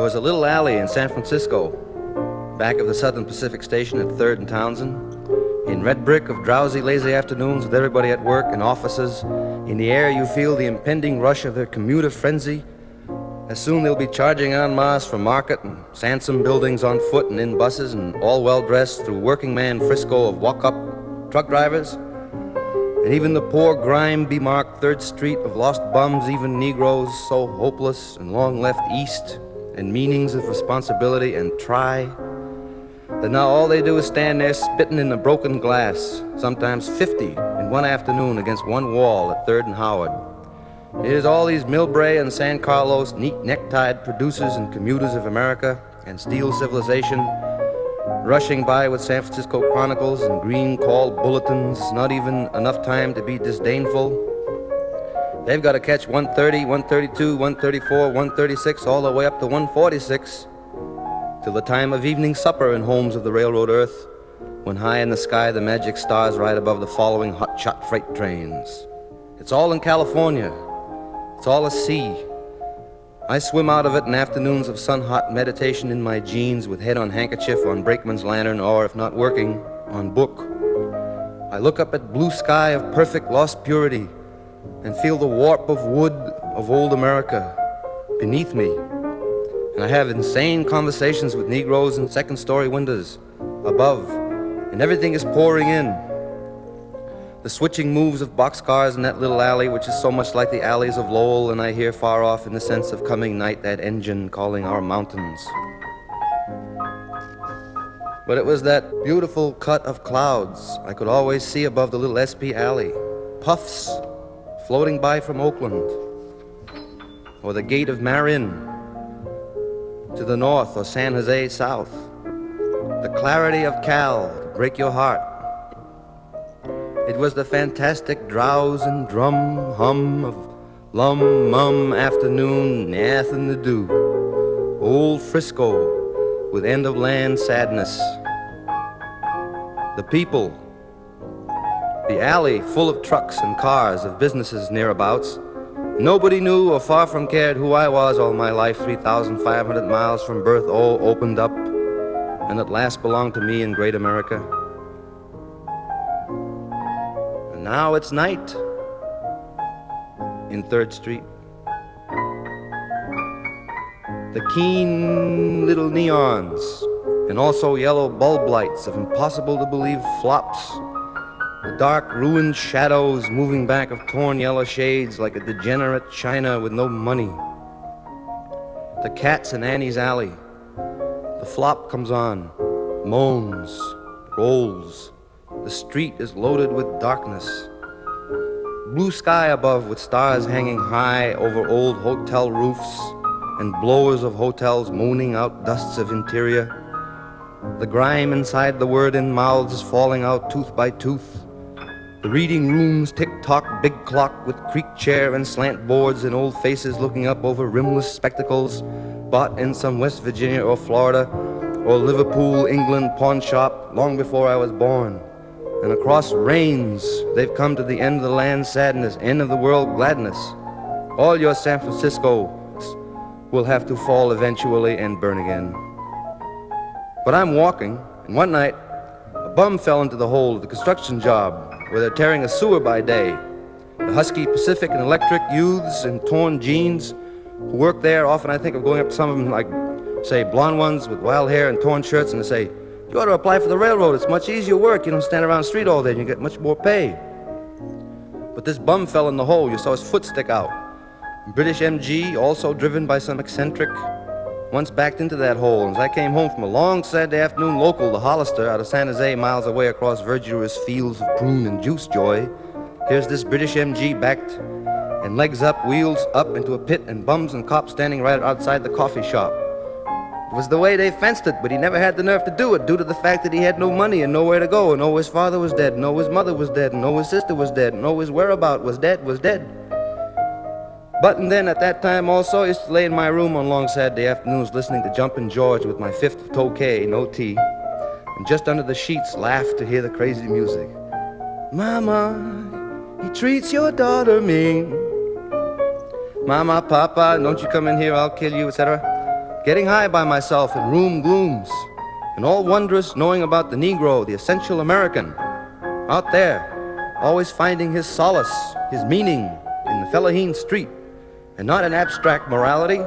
was a little alley in San Francisco, back of the Southern Pacific Station at 3rd and Townsend, in red brick of drowsy, lazy afternoons with everybody at work and offices. In the air you feel the impending rush of their commuter frenzy. As soon they'll be charging en masse for market and Sansom buildings on foot and in buses and all well-dressed through working man Frisco of walk-up truck drivers. And even the poor grime-bemarked 3rd Street of lost bums, even Negroes so hopeless and long left east, and meanings of responsibility and try, that now all they do is stand there spitting in the broken glass, sometimes 50 in one afternoon against one wall at 3rd and Howard. Here's all these Millbrae and San Carlos neat necktied producers and commuters of America and steel civilization rushing by with San Francisco Chronicles and green call bulletins, not even enough time to be disdainful. They've got to catch 130, 132, 134, 136, all the way up to 146, till the time of evening supper in homes of the railroad earth, when high in the sky the magic stars ride above the following hot-shot freight trains. It's all in California. It's all a sea. I swim out of it in afternoons of sun-hot meditation in my jeans with head on handkerchief on brakeman's lantern or, if not working, on book. I look up at blue sky of perfect lost purity and feel the warp of wood of old America beneath me. And I have insane conversations with Negroes in second-story windows above, and everything is pouring in. The switching moves of boxcars in that little alley, which is so much like the alleys of Lowell, and I hear far off in the sense of coming night that engine calling our mountains. But it was that beautiful cut of clouds I could always see above the little SP alley, puffs floating by from Oakland, or the gate of Marin to the north, or San Jose south. The clarity of Cal to break your heart. It was the fantastic drowse and drum hum of lum-mum afternoon, nothing to do. Old Frisco with end-of-land sadness. The people, the alley full of trucks and cars of businesses nearabouts. Nobody knew or far from cared who I was all my life, 3,500 miles from birth, all opened up, and at last belonged to me in great America. Now it's night in 3rd Street. The keen little neons and also yellow bulb lights of impossible-to-believe flops. The dark, ruined shadows moving back of torn yellow shades like a degenerate China with no money. The cats in Annie's alley. The flop comes on, moans, rolls. The street is loaded with darkness. Blue sky above with stars hanging high over old hotel roofs and blowers of hotels moaning out dusts of interior. The grime inside the word-in mouths is falling out tooth by tooth. The reading rooms tick-tock, big clock with creak chair and slant boards and old faces looking up over rimless spectacles bought in some West Virginia or Florida or Liverpool, England pawn shop long before I was born. And across rains, they've come to the end of the land sadness, end of the world gladness. All your San Franciscos will have to fall eventually and burn again. But I'm walking, and one night, a bum fell into the hole of the construction job where they're tearing a sewer by day. The husky Pacific and Electric youths in torn jeans who work there, often I think of going up to some of them like, say, blonde ones with wild hair and torn shirts, and they say, "You ought to apply for the railroad. It's much easier work. You don't stand around the street all day and you get much more pay." But this bum fell in the hole. You saw his foot stick out. British MG, also driven by some eccentric, once backed into that hole. And as I came home from a long Saturday afternoon local to Hollister out of San Jose, miles away across verdurous fields of prune and juice joy, here's this British MG backed and legs up, wheels up into a pit, and bums and cops standing right outside the coffee shop. It was the way they fenced it, but he never had the nerve to do it due to the fact that he had no money and nowhere to go, and his father was dead, and his mother was dead, and his sister was dead, and his whereabout was dead. But and then at that time also, I used to lay in my room on long Saturday afternoons listening to Jumpin' George with my fifth of Tokay, no tea, and just under the sheets laugh to hear the crazy music. Mama, he treats your daughter mean. Mama, Papa, don't you come in here, I'll kill you, etc. getting high by myself in room glooms, and all wondrous knowing about the Negro, the essential American, out there, always finding his solace, his meaning in the Fellaheen street, and not in abstract morality.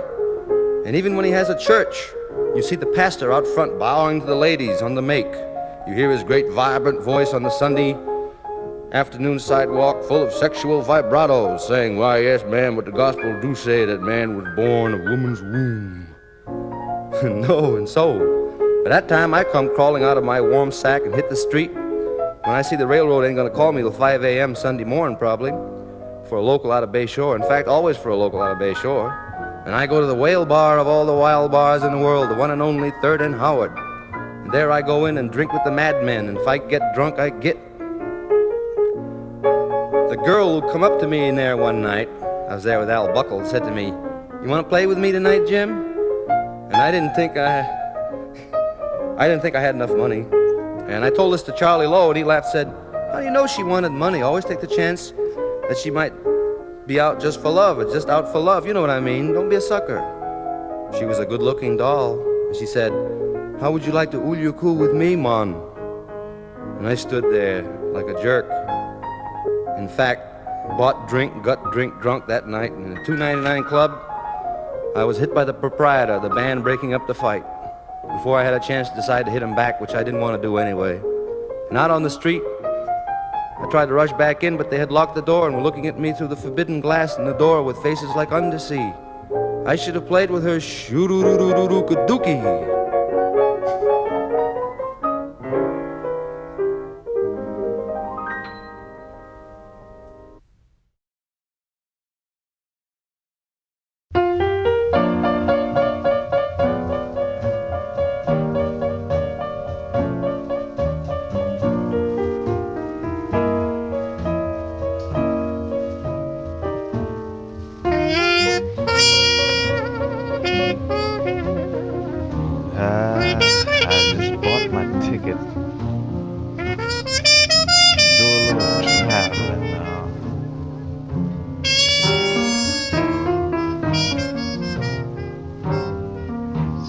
And even when he has a church, you see the pastor out front bowing to the ladies on the make. You hear his great vibrant voice on the Sunday afternoon sidewalk full of sexual vibratos saying, "Why, yes, man, but the gospel do say that man was born of woman's womb." No, and so, by that time I come crawling out of my warm sack and hit the street. When I see the railroad ain't gonna call me till 5 a.m. Sunday morning probably, for a local out of Bay Shore. In fact, always for a local out of Bay Shore. And I go to the whale bar of all the wild bars in the world, the one and only 3rd and Howard. And there I go in and drink with the madmen, and if I get drunk, I get. The girl who come up to me in there one night, I was there with Al Buckle, said to me, "You want to play with me tonight, Jim?" And I didn't think I had enough money. And I told this to Charlie Lowe, and he laughed, said, "How do you know she wanted money? Always take the chance that she might be out just for love, or just out for love, you know what I mean? Don't be a sucker." She was a good-looking doll, and she said, "How would you like to ulyuku with me, Mon?" And I stood there like a jerk. In fact, bought drink, got drink drunk that night, and in the 299 club, I was hit by the proprietor, the band breaking up the fight, before I had a chance to decide to hit him back, which I didn't want to do anyway. And out on the street, I tried to rush back in, but they had locked the door and were looking at me through the forbidden glass in the door with faces like undersea. I should have played with her shoo-doo-doo-doo-doo-doo-dookie.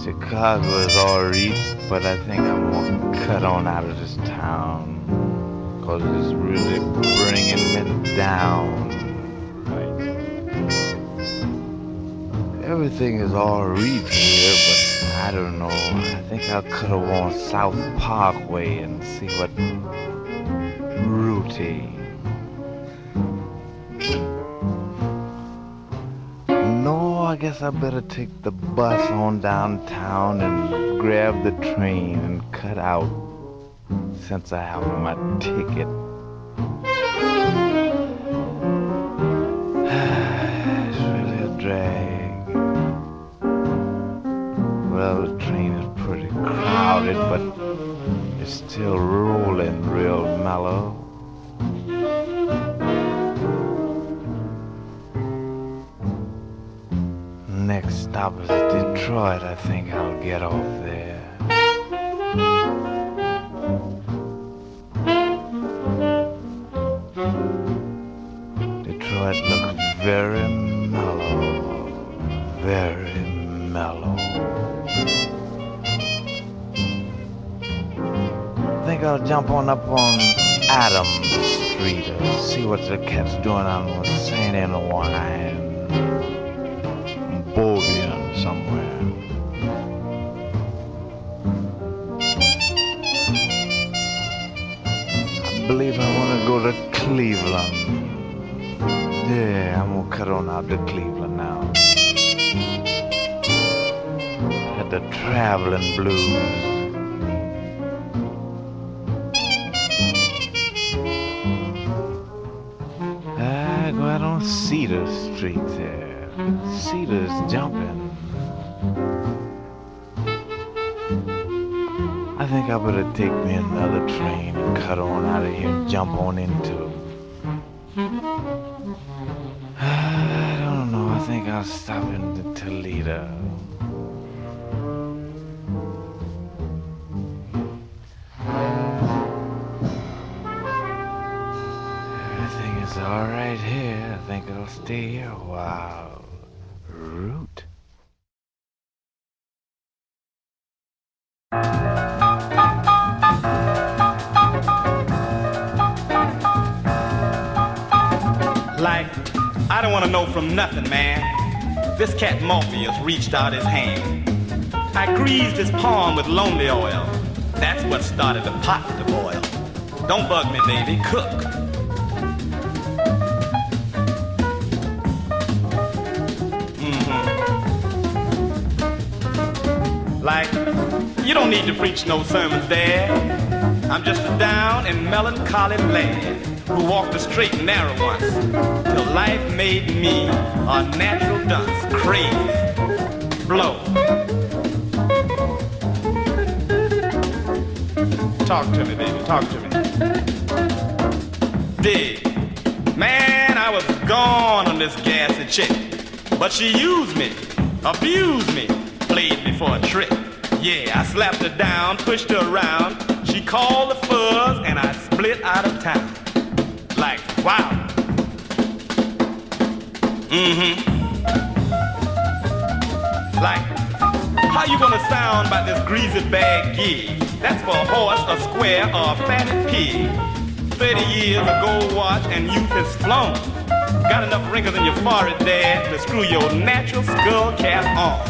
Chicago is alright, but I think I'm gonna cut on out of this town, 'cause it's really bringing me down. Right. Everything is alright here, but I don't know. I think I'll cut along South Parkway and see what Rooty. I guess I better take the bus on downtown and grab the train and cut out, since I have my ticket. It's really a drag. Well, the train is pretty crowded, but it's still rolling real mellow. Next stop is Detroit. I think I'll get off there. Detroit looks very mellow, very mellow. I think I'll jump on up on Adams Street and see what the cat's doing on St. Anne Wine. Boogiereeners somewhere. I believe I want to go to Cleveland. Yeah, I'm gonna cut on out to Cleveland now. Had the traveling blues. I go out on Cedar Street there. Cedar's jumping. I think I better take me another train and cut on out of here and jump on into. I don't know. I think I'll stop in Toledo. Everything is all right here. I think I'll stay here a while. Root. want to know from nothing, man. This cat Morpheus reached out his hand. I greased his palm with lonely oil. That's what started the pot to boil. Don't bug me, baby, cook. Like, you don't need to preach no sermons, Dad. I'm just a down and melancholy lad who walked the straight and narrow once, till life made me a natural dunce, crazy, blow. Talk to me, baby, talk to me. Dig. Man, I was gone on this gassy chick, but she used me, abused me, played me for a trick. Yeah, I slapped her down, pushed her around. She called the fuzz, and I split out of town. Like, wow. Like, how you gonna sound about this greasy bag gig? That's for a horse, a square, or a fatted pig. 30 years of gold watch and youth has flown. Got enough wrinkles in your forehead, Dad, to screw your natural skull cap on.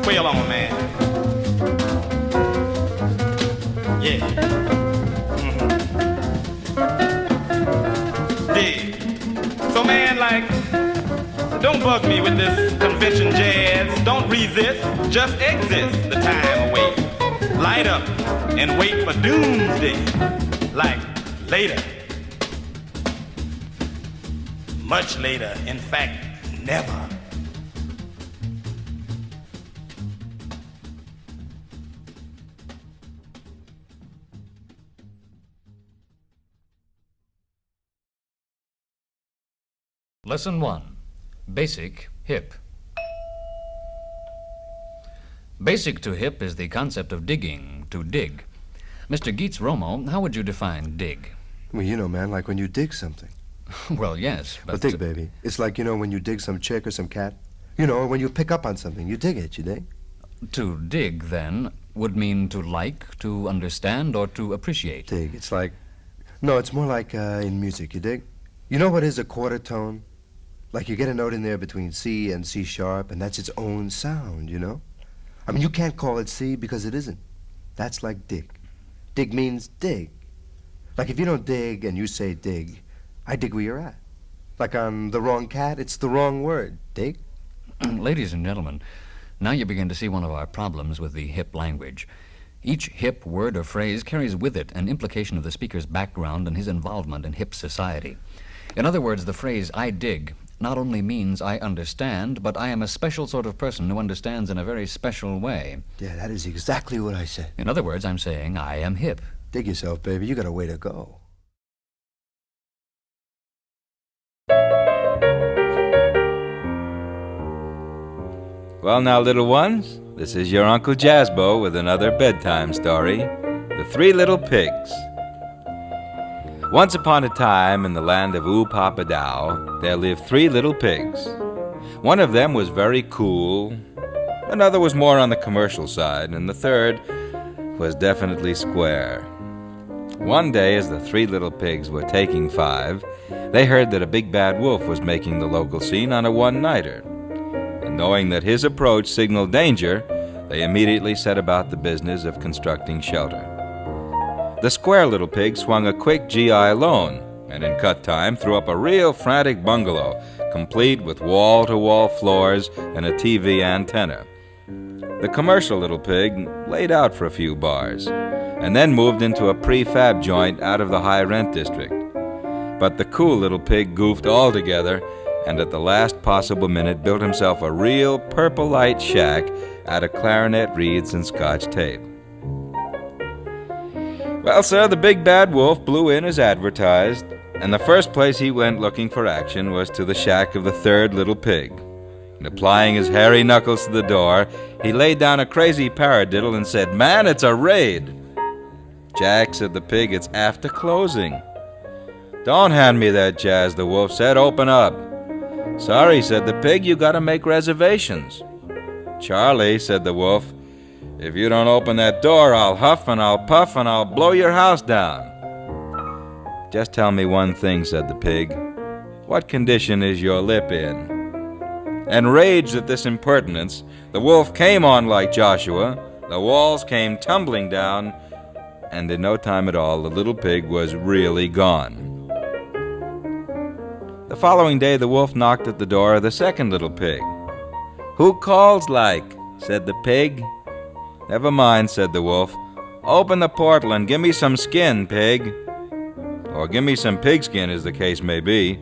Quail on, man. Yeah. Dig. So, man, like, don't bug me with this convention jazz. Don't resist, just exist the time away. Light up and wait for doomsday. Like, later. Much later, in fact, never. Lesson 1. Basic, hip. Basic to hip is the concept of digging, to dig. Mr. Geets Romo, how would you define dig? Well, you know, man, like when you dig something. Well, yes, but... Well, dig, baby. It's like, you know, when you dig some chick or some cat. You know, when you pick up on something, you dig it, you dig? To dig, then, would mean to like, to understand, or to appreciate. Dig, it's like... No, it's more like in music, you dig? You know what is a quarter tone? Like you get a note in there between C and C sharp, and that's its own sound, you know? I mean, you can't call it C because it isn't. That's like dig. Dig means dig. Like if you don't dig and you say dig, I dig where you're at. Like on the wrong cat, it's the wrong word. Dig? Ladies and gentlemen, now you begin to see one of our problems with the hip language. Each hip word or phrase carries with it an implication of the speaker's background and his involvement in hip society. In other words, the phrase I dig not only means I understand, but I am a special sort of person who understands in a very special way. Yeah, that is exactly what I said. In other words, I'm saying I am hip. Dig yourself, baby. You got a way to go. Well, now, little ones, this is your Uncle Jazzbeaux with another bedtime story, The Three Little Pigs. Once upon a time, in the land of Ooh-Papa-Dow, there lived 3 little pigs. One of them was very cool, another was more on the commercial side, and the third was definitely square. One day, as the 3 little pigs were taking 5, they heard that a big bad wolf was making the local scene on a one-nighter. And knowing that his approach signaled danger, they immediately set about the business of constructing shelter. The square little pig swung a quick GI loan, and in cut time threw up a real frantic bungalow, complete with wall-to-wall floors and a TV antenna. The commercial little pig laid out for a few bars, and then moved into a prefab joint out of the high-rent district. But the cool little pig goofed altogether, and at the last possible minute built himself a real purple light shack out of clarinet reeds and scotch tape. Well, sir, the big bad wolf blew in as advertised, and the first place he went looking for action was to the shack of the 3rd little pig. And applying his hairy knuckles to the door, he laid down a crazy paradiddle and said, "Man, it's a raid." "Jack," said the pig, "it's after closing." "Don't hand me that jazz," the wolf said, "open up." "Sorry," said the pig, "you gotta make reservations." "Charlie," said the wolf, "if you don't open that door, I'll huff and I'll puff and I'll blow your house down." Just tell me one thing, said the pig. What condition is your lip in? Enraged at this impertinence, the wolf came on like Joshua, the walls came tumbling down, and in no time at all, the little pig was really gone. The following day, the wolf knocked at the door of the second little pig. Who calls like? Said the pig. Never mind, said the wolf. Open the portal and give me some skin, pig. Or give me some pigskin, as the case may be.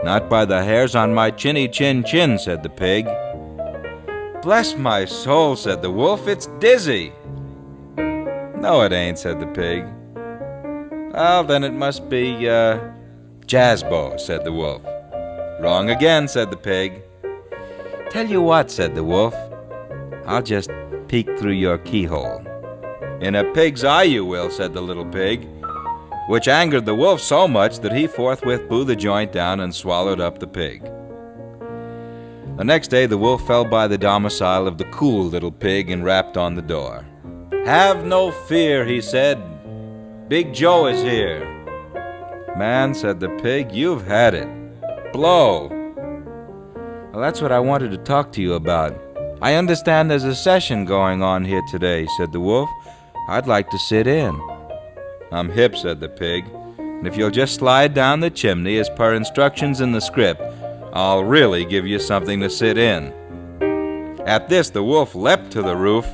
Not by the hairs on my chinny chin chin, said the pig. Bless my soul, said the wolf, it's dizzy. No, it ain't, said the pig. Well, then it must be, Jazzbeaux, said the wolf. Wrong again, said the pig. Tell you what, said the wolf, I'll just peek through your keyhole. In a pig's eye you will, said the little pig, which angered the wolf so much that he forthwith blew the joint down and swallowed up the pig. The next day the wolf fell by the domicile of the cool little pig and rapped on the door. Have no fear, he said. Big Joe is here. Man, said the pig, you've had it. Blow. Well, that's what I wanted to talk to you about. I understand there's a session going on here today, said the wolf. I'd like to sit in. I'm hip, said the pig, and if you'll just slide down the chimney as per instructions in the script, I'll really give you something to sit in. At this, the wolf leapt to the roof,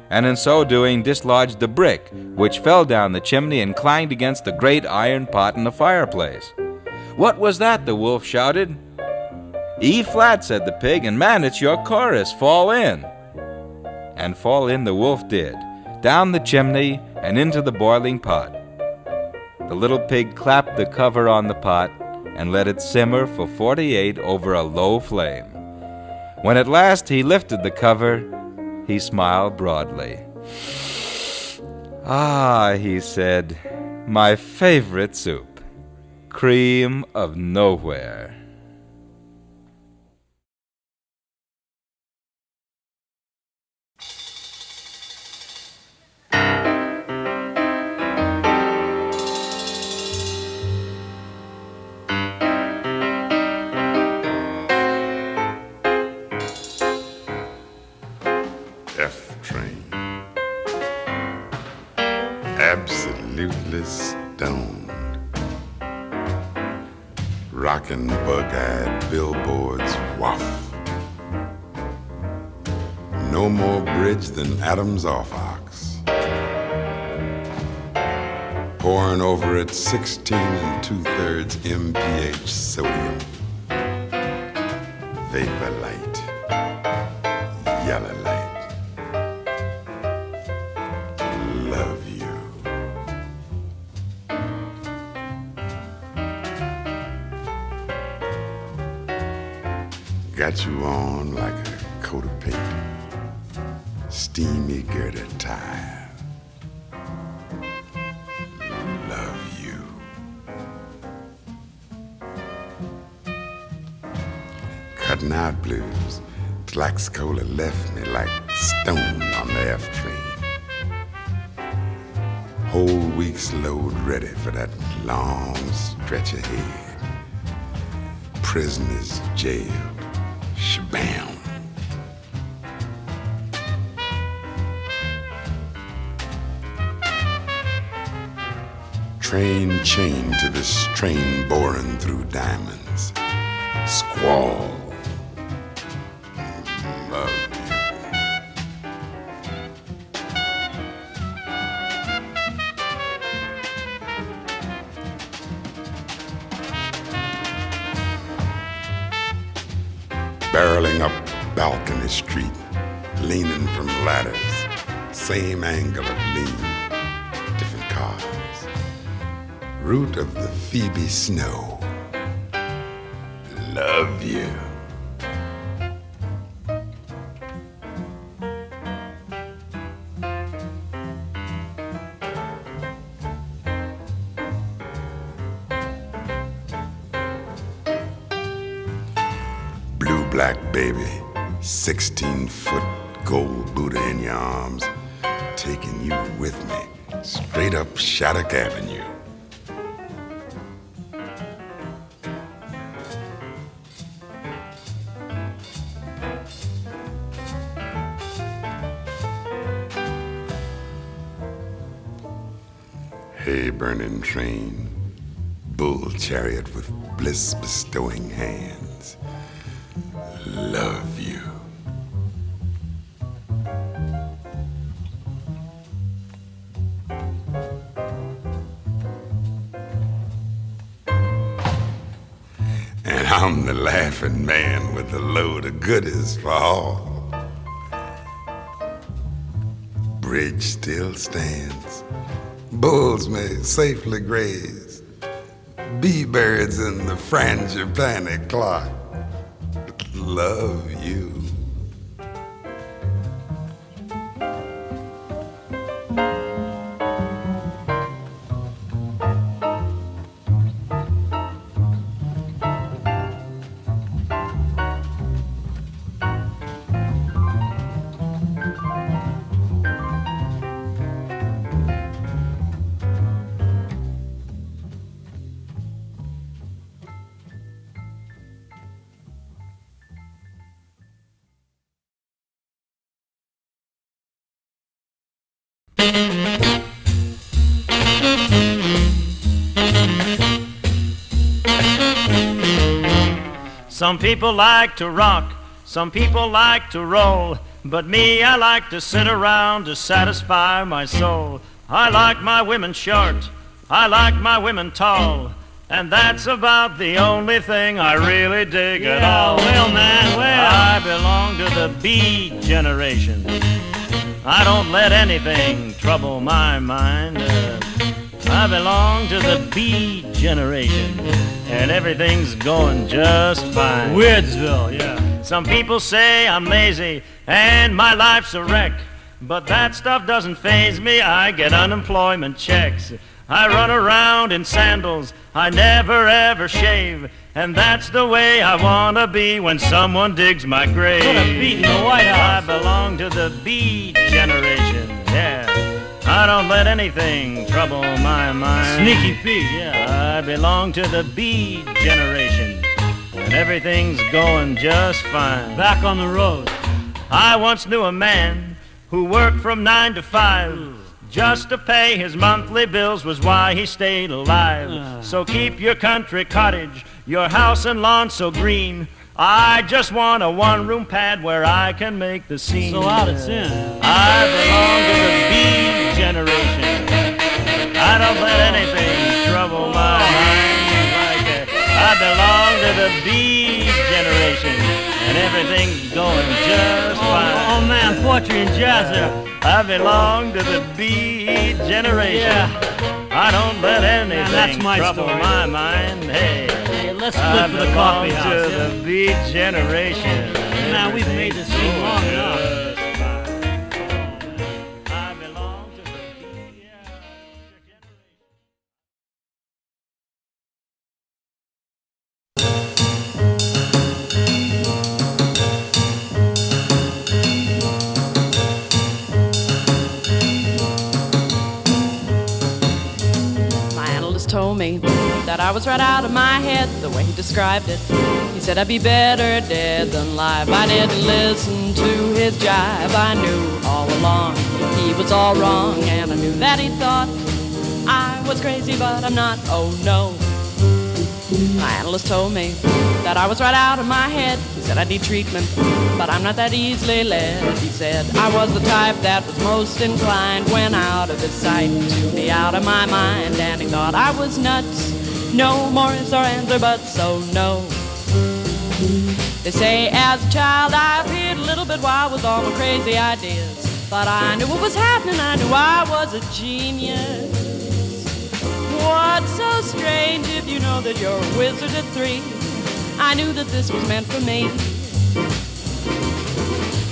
and in so doing dislodged the brick, which fell down the chimney and clanged against the great iron pot in the fireplace. What was that? The wolf shouted. E flat, said the pig, and man, it's your chorus. Fall in. And fall in the wolf did, down the chimney and into the boiling pot. The little pig clapped the cover on the pot and let it simmer for 48 over a low flame. When at last he lifted the cover, he smiled broadly. Ah, he said, my favorite soup, cream of nowhere. Absolutely stoned, rockin' bug-eyed billboards waff. No more bridge than Adam's off-ox, pouring over it 16 2/3 mph sodium, vapor light, yellow light. Love you. Got you on like a coat of paint, steamy girder tie. Love you. Cutting out blues, Tlaxcola left me like stoned on the F train. Whole week's load ready for that long stretch ahead. Prisoners jailed, shabam. Train chained to this train boring through diamonds. Squall. Love you. Barreling up Balcony Street, leaning from ladders, same angle of lean, different cars. Route of the Phoebe Snow. Love you. Black baby, 16-foot gold Buddha in your arms, taking you with me straight up Shattuck Avenue. hay burning train, bull chariot with bliss bestowing hands. Love you. And I'm the laughing man with a load of goodies for all. Bridge still stands. Bulls may safely graze. Bee birds in the frangipani clock. Love you. Some people like to rock, some people like to roll, but me, I like to sit around to satisfy my soul. I like my women short, I like my women tall, and that's about the only thing I really dig at all. Well, man, well. I belong to the B generation. I don't let anything trouble my mind. I belong to the B generation, and everything's going just fine. Weirdsville, yeah. Some people say I'm lazy and my life's a wreck, but that stuff doesn't faze me. I get unemployment checks. I run around in sandals, I never ever shave, and that's the way I wanna be when someone digs my grave. Put a beat in the White House. I belong to the B generation, yeah. I don't let anything trouble my mind. Sneaky Pete, yeah. I belong to the B generation, and everything's going just fine. Back on the road. I once knew a man who worked from 9 to 5. Just to pay his monthly bills was why he stayed alive. So keep your country cottage, your house and lawn so green. I just want a one-room pad where I can make the scene. So out it's in. I belong to the B generation. I don't let anything trouble my mind like that. I belong to the B generation, and everything's going just fine. Oh man, poetry and jazz there. I belong to the B generation. Yeah. I don't let anything that's my trouble story. my mind. Hey, Let's I split for the coffee belong house. to the B generation. Man, we've made this scene long enough. I belong to the B generation. My analyst told me that I was right out of my head the way he described it. He said I'd be better dead than live. I didn't listen to his jive. I knew all along he was all wrong, and I knew that he thought I was crazy, but I'm not. Oh no. My analyst told me that I was right out of my head. He said I need treatment, but I'm not that easily led. He said I was the type that was most inclined when out of his sight to be out of my mind, and he thought I was nuts. No more ifs or ands or buts, so no. They say as a child I appeared a little bit wild with all my crazy ideas, but I knew what was happening, I knew I was a genius. What's so strange if you know that you're a wizard at 3? I knew that this was meant for me.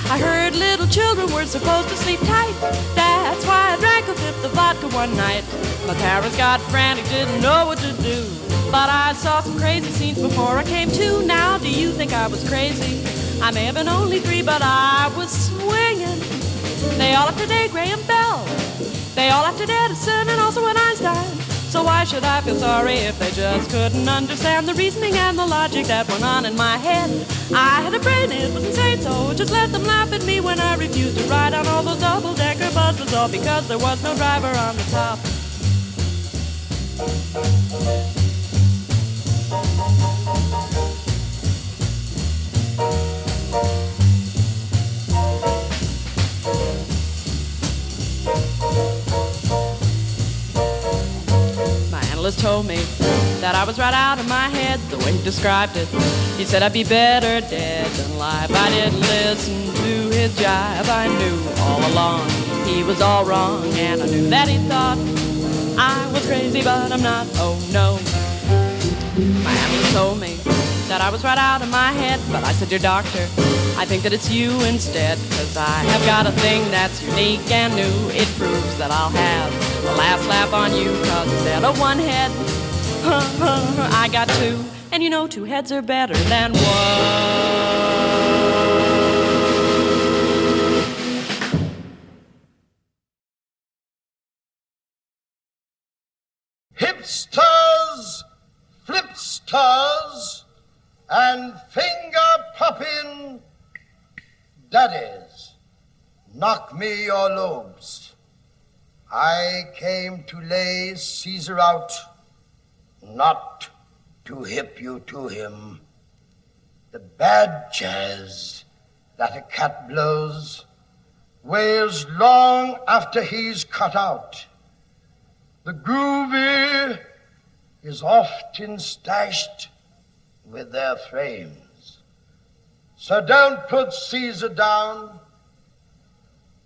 I heard little children were supposed to sleep tight. That's why I drank a fifth of vodka one night. My parents got frantic, didn't know what to do. But I saw some crazy scenes before I came to. Now, do you think I was crazy? I may have been only 3, but I was swinging. They all after Day, Graham Bell. They all after Edison and also an Einstein. So why should I feel sorry if they just couldn't understand the reasoning and the logic that went on in my head? I had a brain, it was insane, so just let them laugh at me when I refused to ride on all those double-decker buses, all because there was no driver on the top. Told me that I was right out of my head the way he described it. He said I'd be better dead than alive. I didn't listen to his jive. I knew all along he was all wrong, and I knew that he thought I was crazy, but I'm not. Oh no. My analyst told me that I was right out of my head, but I said, dear doctor, I think that it's you instead, 'cause I have got a thing that's unique and new. It proves that I'll have the last laugh on you, 'cause instead of one head, I got two. And you know, two heads are better than one. Hipsters, flipsters, and finger-popping daddies, knock me your lobes. I came to lay Caesar out, not to hip you to him. The bad jazz that a cat blows wails long after he's cut out. The groovy is often stashed with their frames. So don't put Caesar down.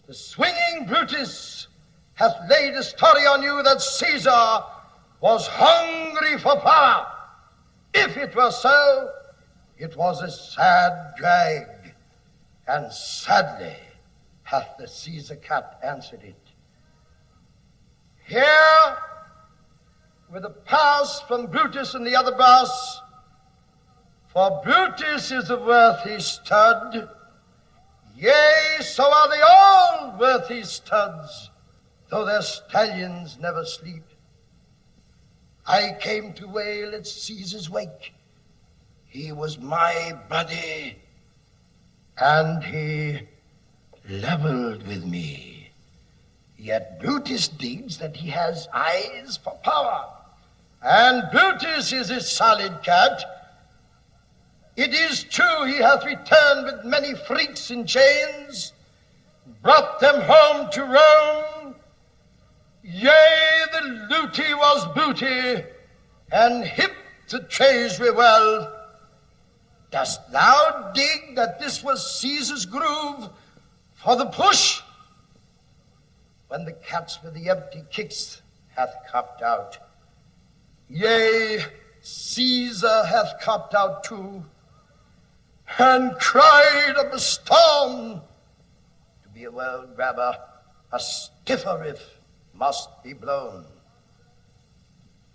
The swinging Brutus hath laid a story on you that Caesar was hungry for power. If it were so, it was a sad drag, and sadly hath the Caesar cat answered it. Here, with a pass from Brutus and the other brass, for Brutus is a worthy stud, yea, so are they all worthy studs, though their stallions never sleep. I came to wail at Caesar's wake. He was my buddy, and he leveled with me. Yet Brutus digs that he has eyes for power, and Brutus is a solid cat. It is true he hath returned with many freaks in chains, brought them home to Rome. Yea, the looty was booty, and hipped the treasury well. Dost thou dig that this was Caesar's groove for the push? When the cats with the empty kicks hath copped out, yea, Caesar hath copped out too, and cried up a storm. To be a world grabber, a stiffer riff must be blown.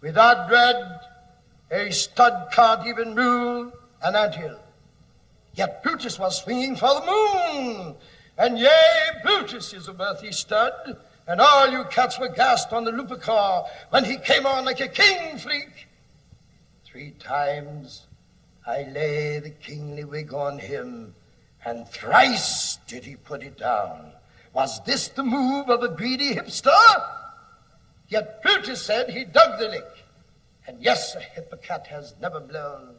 Without dread, a stud can't even rule an anthill. Yet Brutus was swinging for the moon, and yea, Brutus is a worthy stud, and all you cats were gassed on the Lupercar when he came on like a king freak. 3 times I lay the kingly wig on him, and thrice did he put it down. Was this the move of a greedy hipster? Yet Brutus said he dug the lick, and yes, a hippocat has never blown.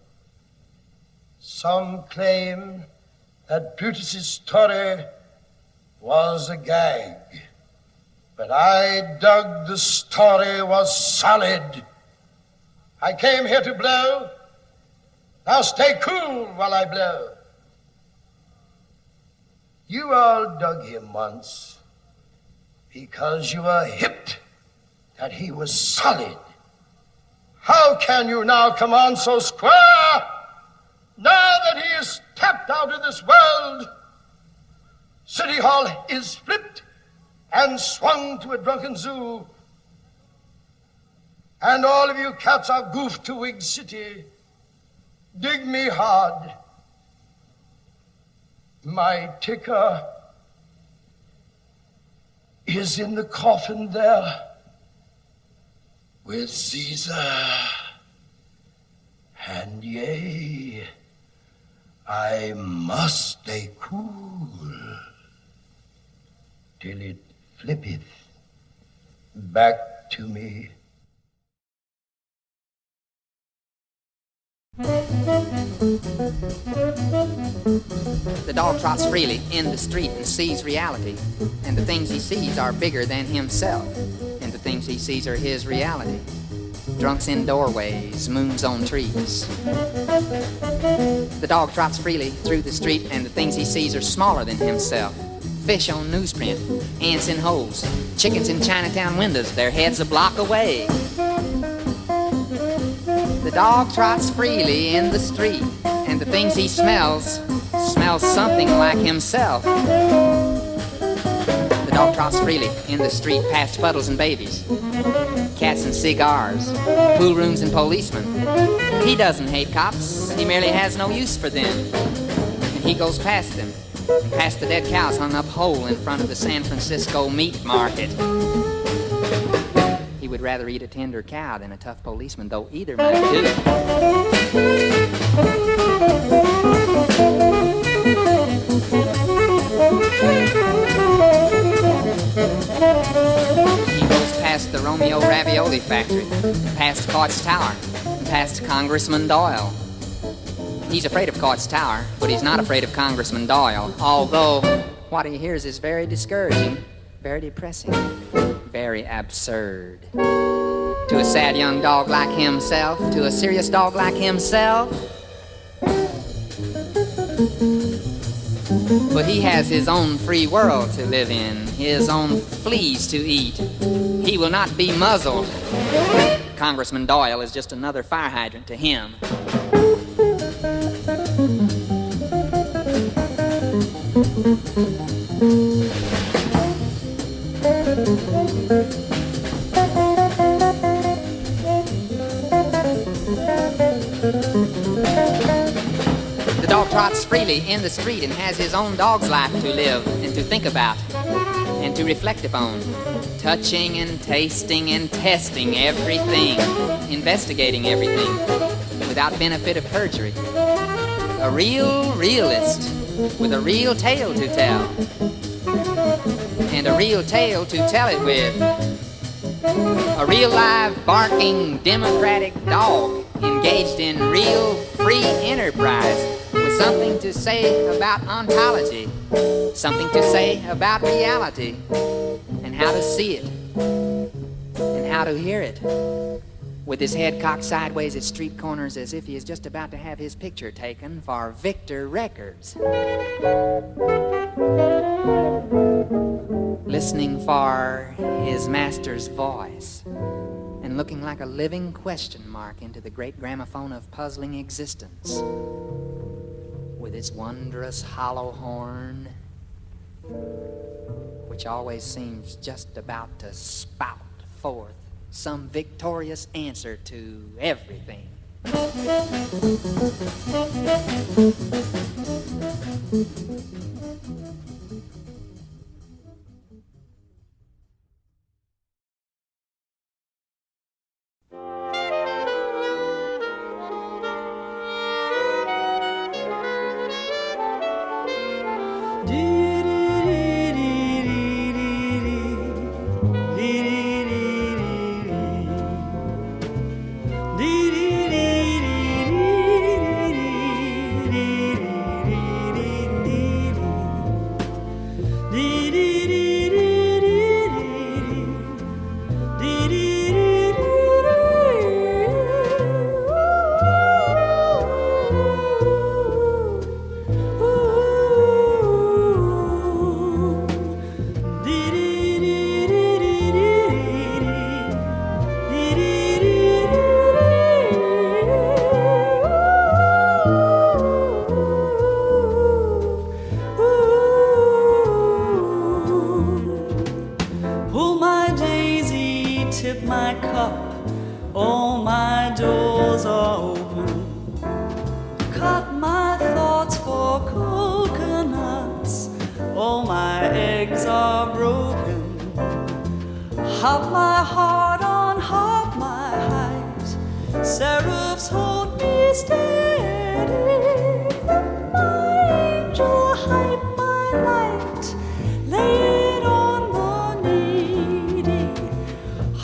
Some claim that Brutus's story was a gag, but I dug the story was solid. I came here to blow. Now stay cool while I blow. You all dug him once because you were hipped that he was solid. How can you now come on so square, now that he is tapped out of this world? City Hall is flipped and swung to a drunken zoo, and all of you cats are goofed to Wig City. Dig me hard. My ticker is in the coffin there with Caesar, and yea, I must stay cool till it flippeth back to me. The dog trots freely in the street and sees reality, and the things he sees are bigger than himself, and the things he sees are his reality. Drunks in doorways, moons on trees. The dog trots freely through the street, and the things he sees are smaller than himself. Fish on newsprint, ants in holes, chickens in Chinatown windows, their heads a block away. The dog trots freely in the street, and the things he smells something like himself. The dog trots freely in the street past puddles and babies, cats and cigars, pool rooms and policemen. He doesn't hate cops, he merely has no use for them. And he goes past them, past the dead cows hung up whole in front of the San Francisco meat market. He would rather eat a tender cow than a tough policeman, though either might do. He goes past the Romeo Ravioli factory, past Court's Tower, and past Congressman Doyle. He's afraid of Court's Tower, but he's not afraid of Congressman Doyle, although what he hears is very discouraging, very depressing, very absurd. To a sad young dog like himself, to a serious dog like himself. But he has his own free world to live in, his own fleas to eat. He will not be muzzled. Congressman Doyle is just another fire hydrant to him. The dog trots freely in the street and has his own dog's life to live and to think about and to reflect upon, touching and tasting and testing everything, investigating everything without benefit of perjury. A real realist with a real tale to tell, and a real tale to tell it with. A real live, barking, democratic dog engaged in real free enterprise with something to say about ontology, something to say about reality, and how to see it, and how to hear it, with his head cocked sideways at street corners as if he is just about to have his picture taken for Victor Records. Listening for his master's voice and looking like a living question mark into the great gramophone of puzzling existence, with its wondrous hollow horn, which always seems just about to spout forth some victorious answer to everything.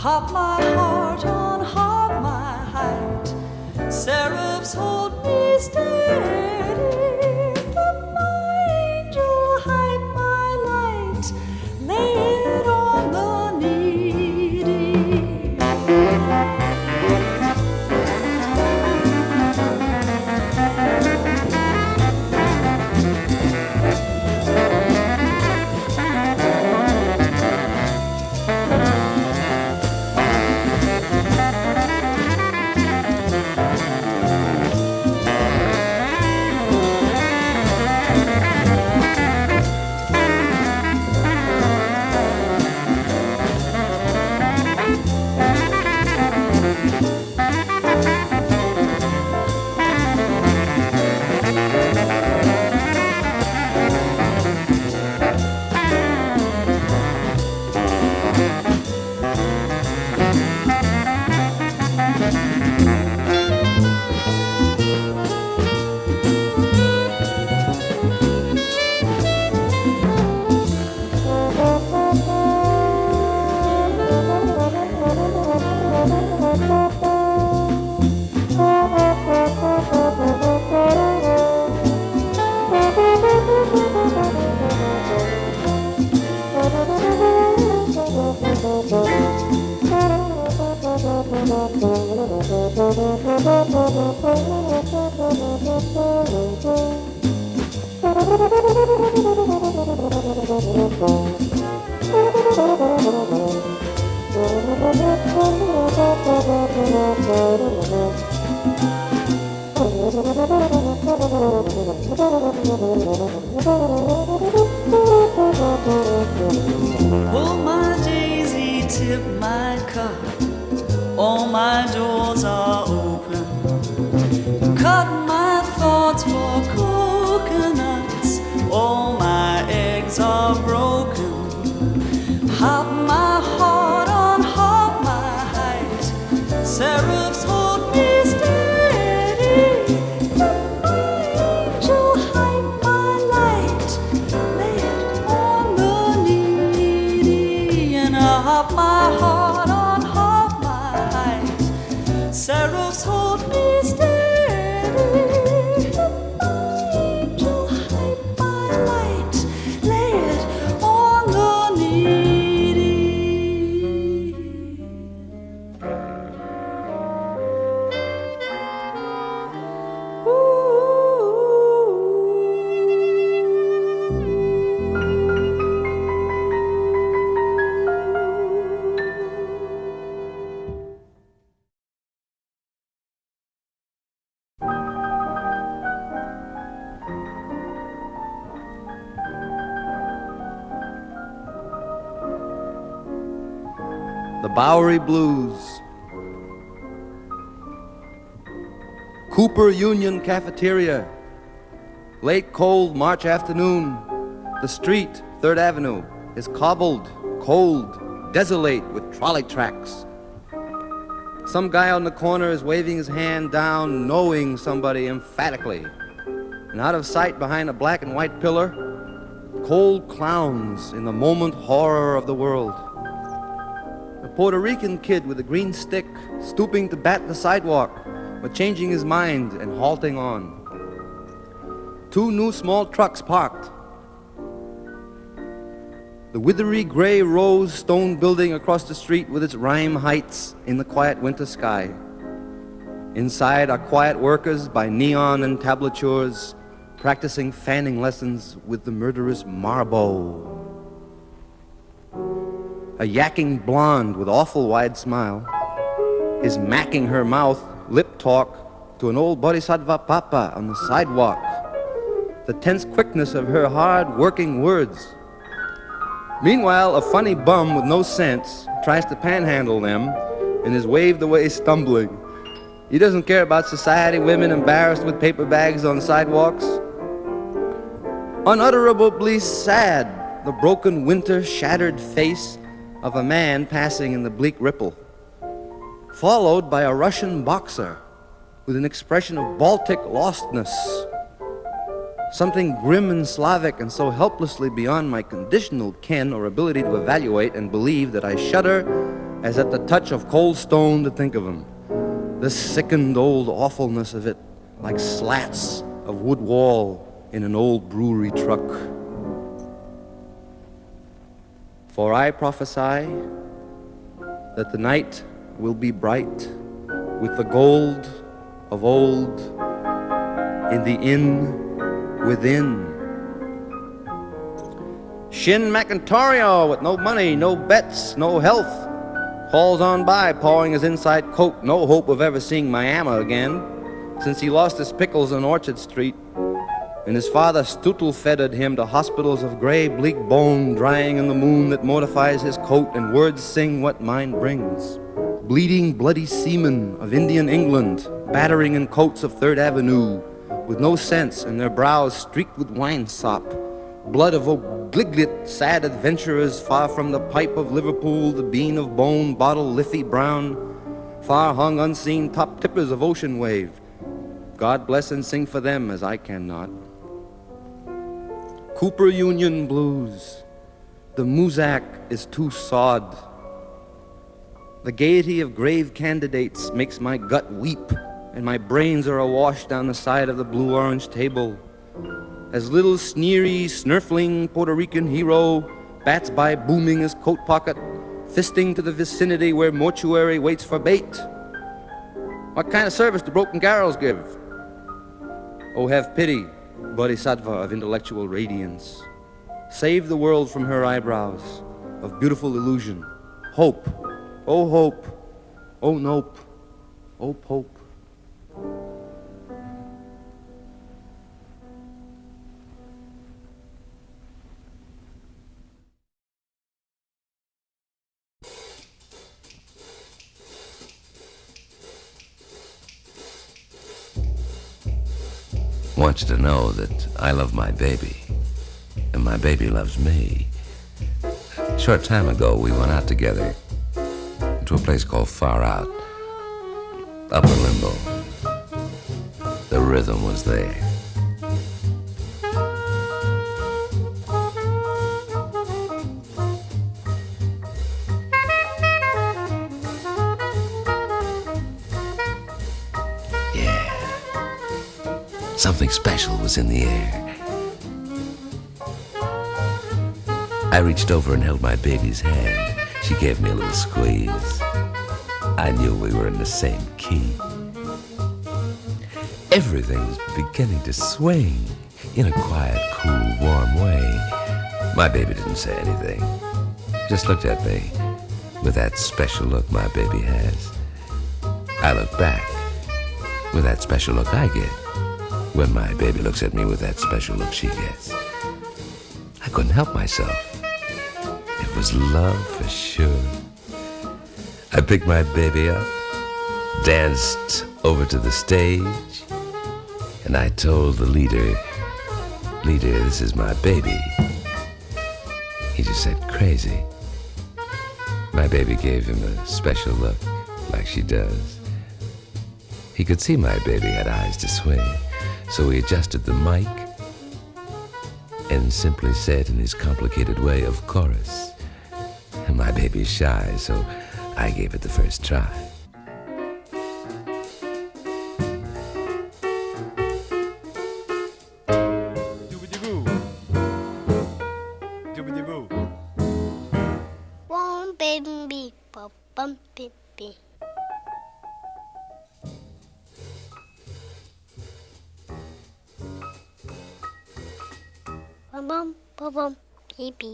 Hop my heart on, hop my height. Seraphs hold me steady. My angel, hide my light, lay it on the needy. Pull my daisy, tip my cup, all my doors are open. Cut my thoughts for coconuts, all my eggs are broken. Hop my heart on, hop my height, seraphs hold me steady. My angel, hide my light, lay it on the needy. And I'll hop my heart on, hop my height, seraphs hold me steady. My angel, hide my light, lay it on the needy. The Bowery Blues. Cooper Union Cafeteria. Late cold March afternoon. The street, 3rd Avenue, is cobbled, cold, desolate with trolley tracks. Some guy on the corner is waving his hand down, knowing somebody emphatically. And out of sight behind a black and white pillar, cold clowns in the moment horror of the world. A Puerto Rican kid with a green stick, stooping to bat the sidewalk, but changing his mind and halting on. 2 new small trucks parked. The withery gray rose stone building across the street with its rhyme heights in the quiet winter sky. Inside are quiet workers by neon and tablatures, practicing fanning lessons with the murderous Marbeau. A yakking blonde with awful wide smile is macking her mouth, lip talk, to an old bodhisattva papa on the sidewalk. The tense quickness of her hard-working words. Meanwhile, a funny bum with no sense tries to panhandle them and is waved away stumbling. He doesn't care about society women embarrassed with paper bags on sidewalks. Unutterably sad, the broken winter shattered face of a man passing in the bleak ripple, followed by a Russian boxer with an expression of Baltic lostness. Something grim and Slavic and so helplessly beyond my conditional ken or ability to evaluate and believe that I shudder as at the touch of cold stone to think of him. The sickened old awfulness of it, like slats of wood wall in an old brewery truck. For I prophesy that the night will be bright with the gold of old in the inn within. Shin McIntorio with no money, no bets, no health, hauls on by pawing his inside coat, no hope of ever seeing Miami again, since he lost his pickles on Orchard Street, and his father stuttle-feathered him to hospitals of gray, bleak bone drying in the moon that mortifies his coat, and words sing what mind brings. Bleeding, bloody seamen of Indian England, battering in coats of Third Avenue, with no sense and their brows streaked with wine sop. Blood of obligate, sad adventurers far from the pipe of Liverpool, the bean of bone, bottle Liffey Brown, far hung unseen top tippers of Ocean Wave. God bless and sing for them as I cannot. Cooper Union blues. The muzak is too sod. The gaiety of grave candidates makes my gut weep, and my brains are awash down the side of the blue-orange table. As little sneery, snurfling Puerto Rican hero bats by booming his coat pocket, fisting to the vicinity where mortuary waits for bait. What kind of service do broken garrels give? Oh, have pity, bodhisattva of intellectual radiance. Save the world from her eyebrows of beautiful illusion. Hope, oh hope, oh nope, oh pope. Want you to know that I love my baby, and my baby loves me. A short time ago, we went out together to a place called Far Out, Upper Limbo. The rhythm was there. Something special was in the air. I reached over and held my baby's hand. She gave me a little squeeze. I knew we were in the same key. Everything was beginning to swing in a quiet, cool, warm way. My baby didn't say anything. Just looked at me with that special look my baby has. I looked back with that special look I get when my baby looks at me with that special look she gets. I couldn't help myself. It was love for sure. I picked my baby up, danced over to the stage, and I told the leader, this is my baby. He just said, crazy. My baby gave him a special look, like she does. He could see my baby had eyes to swing. So he adjusted the mic and simply said in his complicated way, of chorus. And my baby's shy, so I gave it the first try. Doobity-boo. Doobity-boo. One baby, bum baby. Bum bum bum baby.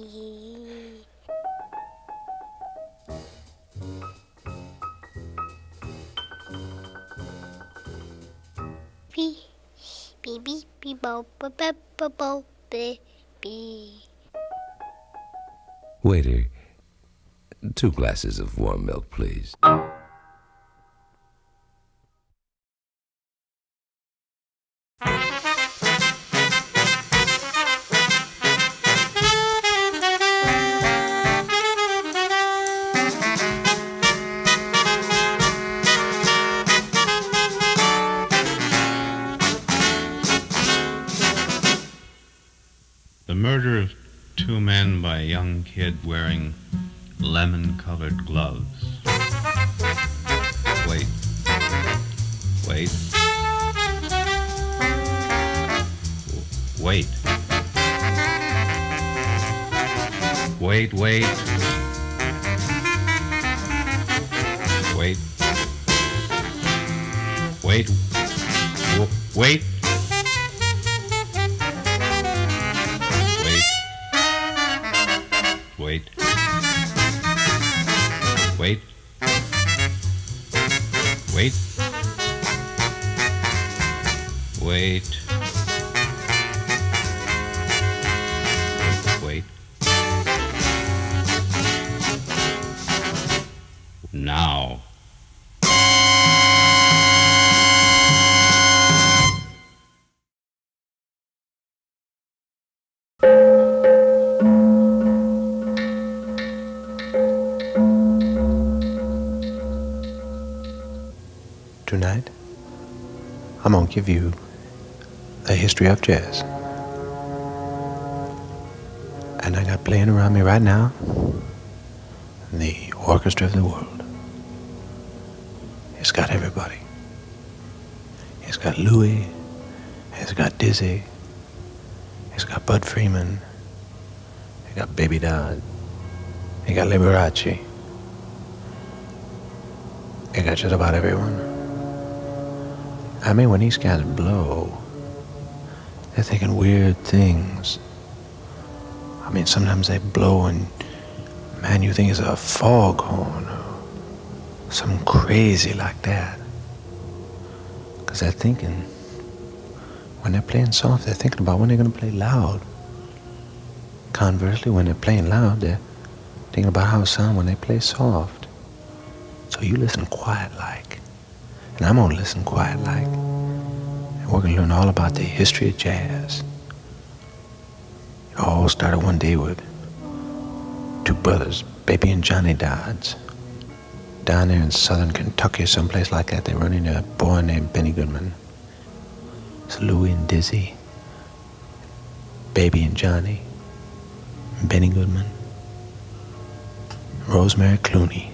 Baby, baby, bo baby. Waiter, 2 glasses of warm milk, please. The murder of 2 men by a young kid wearing lemon-colored gloves. Wait. Wait. Wait, wait. Wait. Wait. Wait. Wait. Wait. Wait. Wait. Wait. Now. Tonight, I'm going to give you a history of jazz. And I got playing around me right now the orchestra of the world. It's got everybody. It's got Louis. It's got Dizzy. It's got Bud Freeman. It got Baby Dodd. It got Liberace. It got just about everyone. I mean, when these guys blow, they're thinking weird things. I mean, sometimes they blow and, man, you think it's a foghorn or something crazy like that. Because they're thinking, when they're playing soft, they're thinking about when they're going to play loud. Conversely, when they're playing loud, they're thinking about how it sounds when they play soft. So you listen quiet-like. And I'm gonna listen quiet-like. And we're gonna learn all about the history of jazz. It all started one day with two brothers, Baby and Johnny Dodds. Down there in southern Kentucky, someplace like that, they run into a boy named Benny Goodman. It's Louie and Dizzy, Baby and Johnny, and Benny Goodman, and Rosemary Clooney.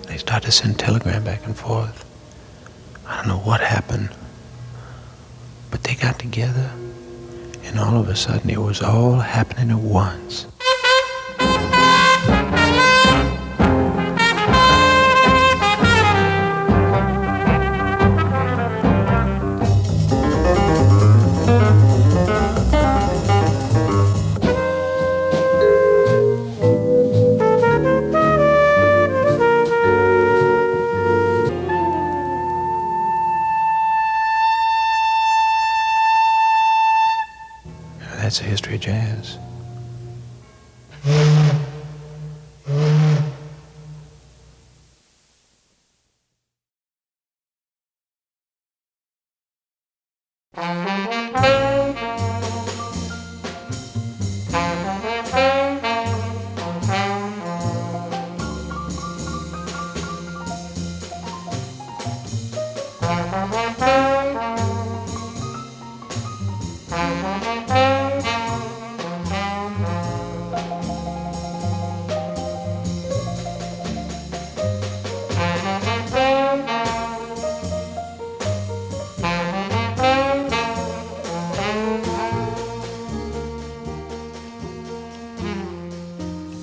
They started to send telegram back and forth. I don't know what happened, but they got together, and all of a sudden it was all happening at once. That's the history of jazz.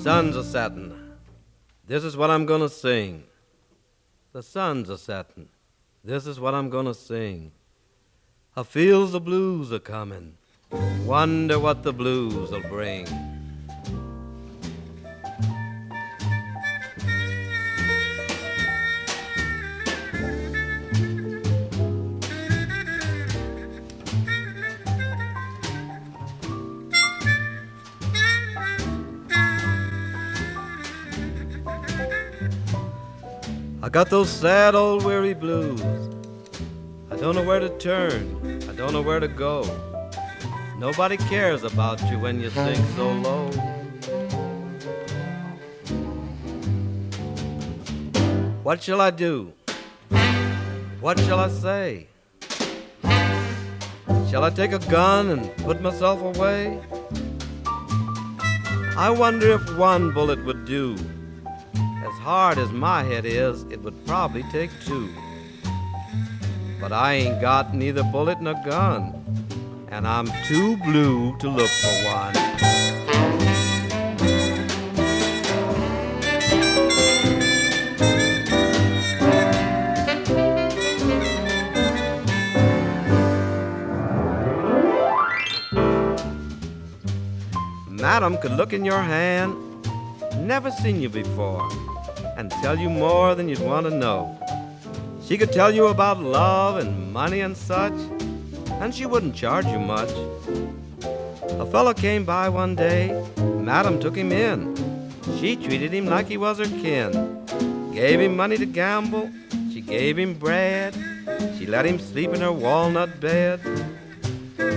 Suns are setting. This is what I'm gonna sing. The suns are setting. This is what I'm gonna sing. I feel the blues are coming. Wonder what the blues will bring. I got those sad old weary blues. I don't know where to turn. I don't know where to go. Nobody cares about you when you sing so low. What shall I do? What shall I say? Shall I take a gun and put myself away? I wonder if one bullet would do. As hard as my head is, it would probably take two. But I ain't got neither bullet nor gun, and I'm too blue to look for one. Madam could look in your hand, never seen you before, and tell you more than you'd want to know. She could tell you about love and money and such, and she wouldn't charge you much. A fellow came by one day, Madam took him in. She treated him like he was her kin. Gave him money to gamble, she gave him bread. She let him sleep in her walnut bed.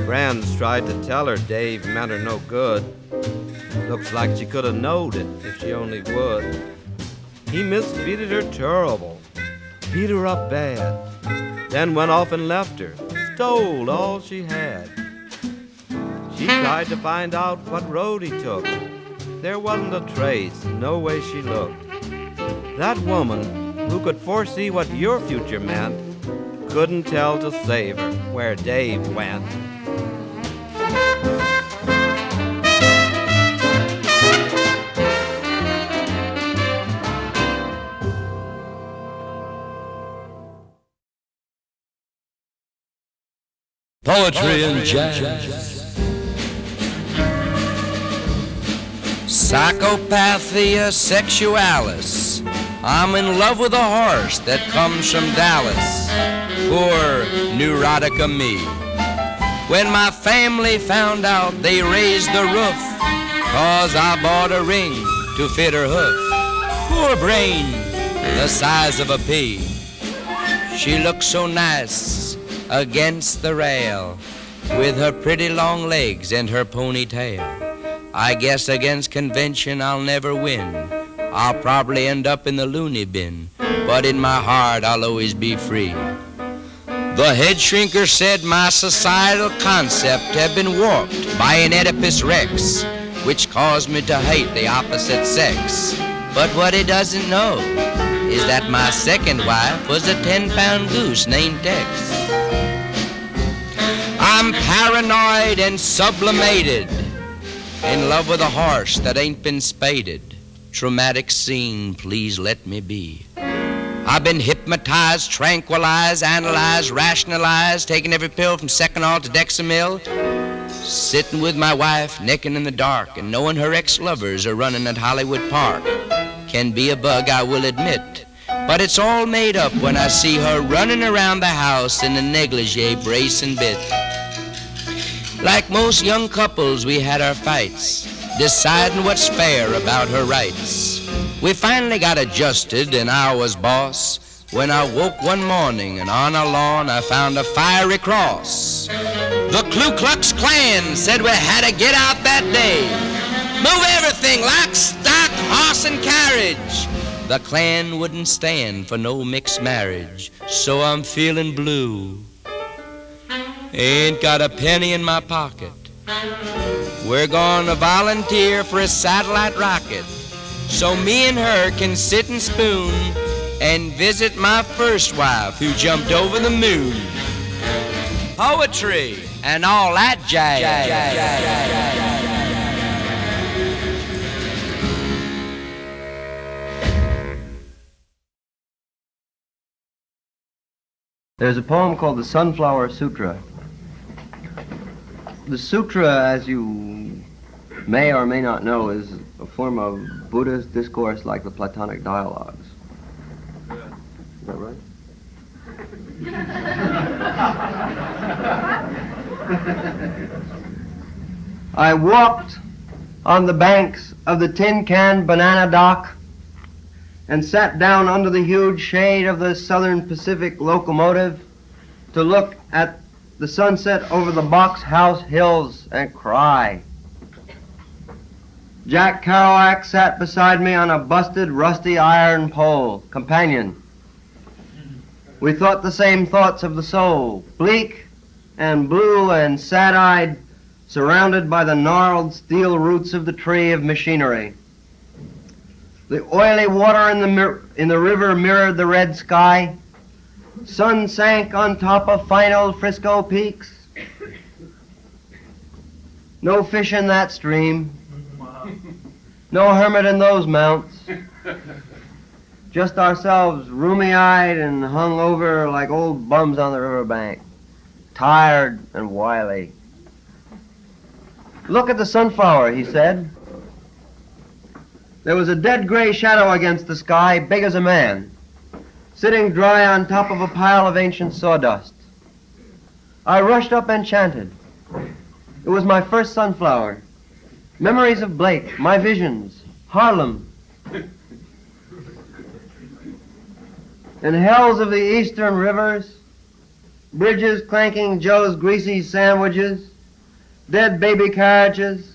Friends tried to tell her Dave meant her no good. Looks like she could have knowed it if she only would. He mistreated her terrible, beat her up bad, then went off and left her, stole all she had. She tried to find out what road he took. There wasn't a trace, no way she looked. That woman, who could foresee what your future meant, couldn't tell to save her where Dave went. Poetry and jazz. Psychopathia, Sexualis. I'm in love with a horse that comes from Dallas. Poor neurotica me. When my family found out, they raised the roof, 'cause I bought a ring to fit her hoof. Poor brain, the size of a pea. She looked so nice against the rail, with her pretty long legs and her ponytail. I guess against convention I'll never win. I'll probably end up in the loony bin, but in my heart I'll always be free. The head shrinker said my societal concept had been warped by an Oedipus Rex, which caused me to hate the opposite sex. But what he doesn't know is that my second wife was a 10-pound goose named Tex. I'm paranoid and sublimated, in love with a horse that ain't been spaded. Traumatic scene, please let me be. I've been hypnotized, tranquilized, analyzed, rationalized, taking every pill from Seconal to Dexamil, sitting with my wife, necking in the dark, and knowing her ex-lovers are running at Hollywood Park. Can be a bug, I will admit, but it's all made up when I see her running around the house in a negligee brace and bit. Like most young couples, we had our fights, deciding what's fair about her rights. We finally got adjusted and I was boss, when I woke one morning and on a lawn I found a fiery cross. The Ku Klux Klan said we had to get out that day. Move everything, lock, stock, horse and carriage. The Klan wouldn't stand for no mixed marriage, so I'm feeling blue. Ain't got a penny in my pocket. We're gonna volunteer for a satellite rocket, so me and her can sit and spoon and visit my first wife who jumped over the moon. Poetry and all that jazz. There's a poem called the Sunflower Sutra. The Sutra, as you may or may not know, is a form of Buddhist discourse like the Platonic dialogues. Is that right? I walked on the banks of the Tin Can Banana Dock and sat down under the huge shade of the Southern Pacific locomotive to look at the sunset over the Box House hills and cry. Jack Kerouac sat beside me on a busted, rusty iron pole, companion. We thought the same thoughts of the soul, bleak and blue and sad-eyed, surrounded by the gnarled steel roots of the tree of machinery. The oily water in the river mirrored the red sky. Sun sank on top of fine old Frisco peaks. No fish in that stream. No hermit in those mounts. Just ourselves, roomy-eyed and hung over like old bums on the riverbank, tired and wily. Look at the sunflower, he said. There was a dead gray shadow against the sky, big as a man, sitting dry on top of a pile of ancient sawdust. I rushed up and chanted. It was my first sunflower. Memories of Blake, my visions, Harlem. And hells of the eastern rivers, bridges clanking Joe's greasy sandwiches, dead baby carriages,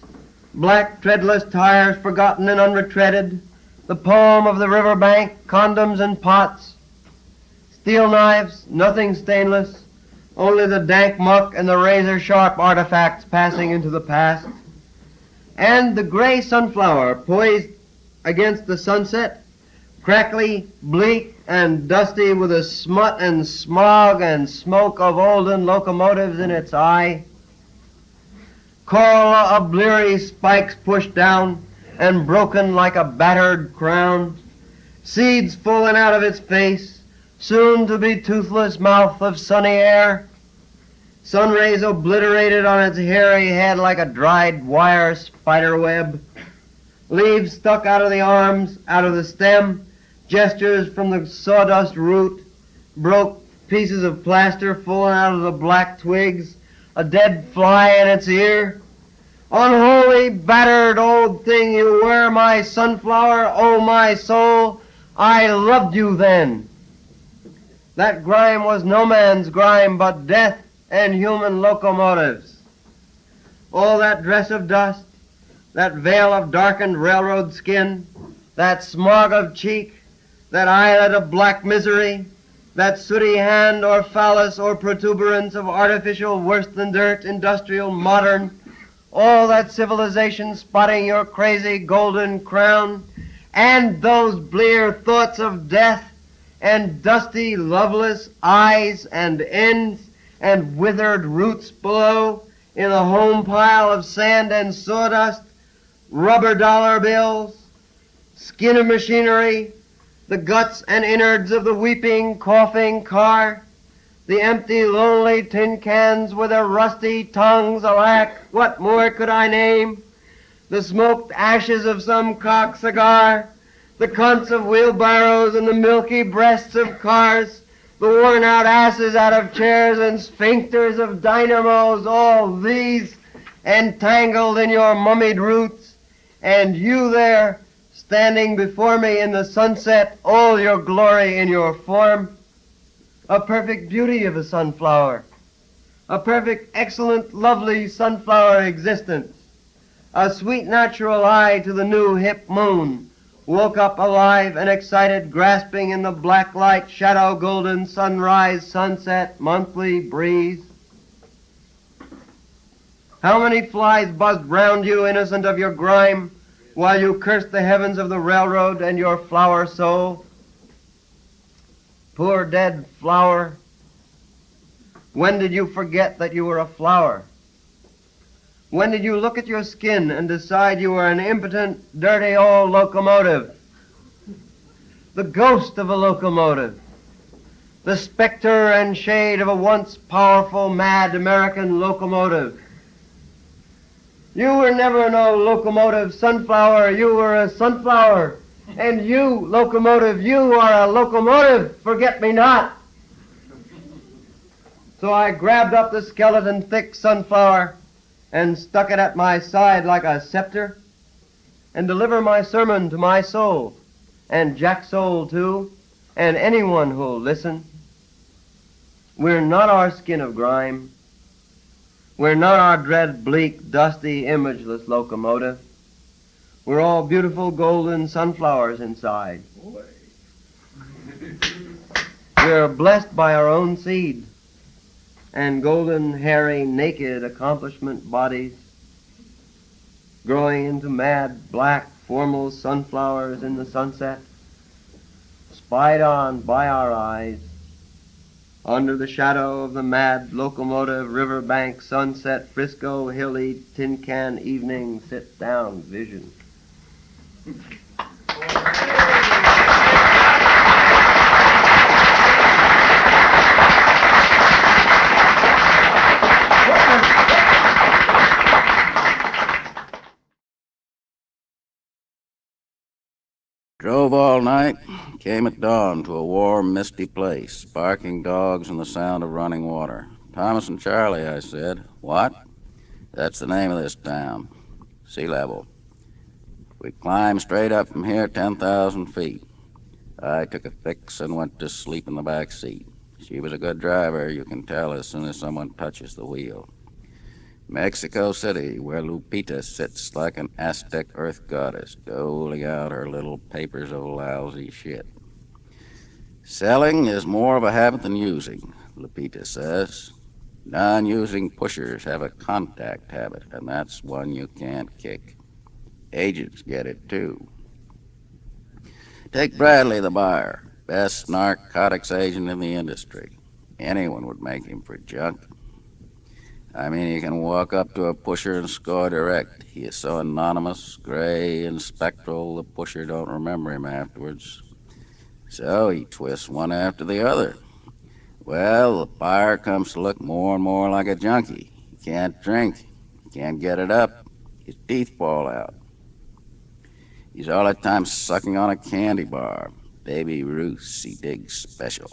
black treadless tires forgotten and unretreaded, the poem of the riverbank, condoms and pots, steel knives, nothing stainless, only the dank muck and the razor-sharp artifacts passing into the past, and the gray sunflower poised against the sunset, crackly, bleak, and dusty with the smut and smog and smoke of olden locomotives in its eye. Corolla of bleary spikes pushed down and broken like a battered crown, seeds falling out of its face, soon to be toothless mouth of sunny air, sun rays obliterated on its hairy head like a dried wire spider web, leaves stuck out of the arms, out of the stem, gestures from the sawdust root, broke pieces of plaster falling out of the black twigs, a dead fly in its ear. Unholy, battered old thing, you were my sunflower, oh my soul, I loved you then. That grime was no man's grime, but death and human locomotives. All that dress of dust, that veil of darkened railroad skin, that smog of cheek, that eyelid of black misery, that sooty hand or phallus or protuberance of artificial worse than dirt, industrial, modern, all that civilization spotting your crazy golden crown, and those blear thoughts of death, and dusty, loveless eyes and ends, and withered roots below, in a home pile of sand and sawdust, rubber dollar bills, skin of machinery, the guts and innards of the weeping, coughing car, the empty, lonely tin cans with their rusty tongues, alack, what more could I name? The smoked ashes of some cock cigar, the cunts of wheelbarrows and the milky breasts of cars, the worn-out asses out of chairs and sphincters of dynamos, all these entangled in your mummied roots, and you there, standing before me in the sunset, all your glory in your form, a perfect beauty of a sunflower, a perfect, excellent, lovely sunflower existence, a sweet natural eye to the new hip moon, woke up alive and excited, grasping in the black light, shadow, golden, sunrise, sunset, monthly breeze. How many flies buzzed round you, innocent of your grime, while you cursed the heavens of the railroad and your flower soul? Poor dead flower, when did you forget that you were a flower? When did you look at your skin and decide you were an impotent, dirty old locomotive? The ghost of a locomotive, the specter and shade of a once powerful, mad American locomotive. You were never no locomotive, sunflower, you were a sunflower. And you, locomotive, you are a locomotive, forget me not. So I grabbed up the skeleton thick sunflower and stuck it at my side like a scepter, and deliver my sermon to my soul, and Jack's soul too, and anyone who'll listen. We're not our skin of grime. We're not our dread, bleak, dusty, imageless locomotive. We're all beautiful golden sunflowers inside. We're blessed by our own seed and golden, hairy, naked accomplishment bodies growing into mad, black, formal sunflowers in the sunset, spied on by our eyes, under the shadow of the mad locomotive, riverbank, sunset, Frisco, hilly, tin can evening, sit down vision. Drove all night, came at dawn to a warm, misty place, barking dogs and the sound of running water. Thomas and Charlie, I said. What? That's the name of this town. Sea level. We climbed straight up from here 10,000 feet. I took a fix and went to sleep in the back seat. She was a good driver, you can tell as soon as someone touches the wheel. Mexico City, where Lupita sits like an Aztec earth goddess, doling out her little papers of lousy shit. Selling is more of a habit than using, Lupita says. Non-using pushers have a contact habit, and that's one you can't kick. Agents get it, too. Take Bradley, the buyer, best narcotics agent in the industry. Anyone would make him for junk. I mean, you can walk up to a pusher and score direct. He is so anonymous, gray, and spectral, the pusher don't remember him afterwards. So he twists one after the other. Well, the buyer comes to look more and more like a junkie. He can't drink. He can't get it up. His teeth fall out. He's all the time sucking on a candy bar. Baby Ruth's he digs special.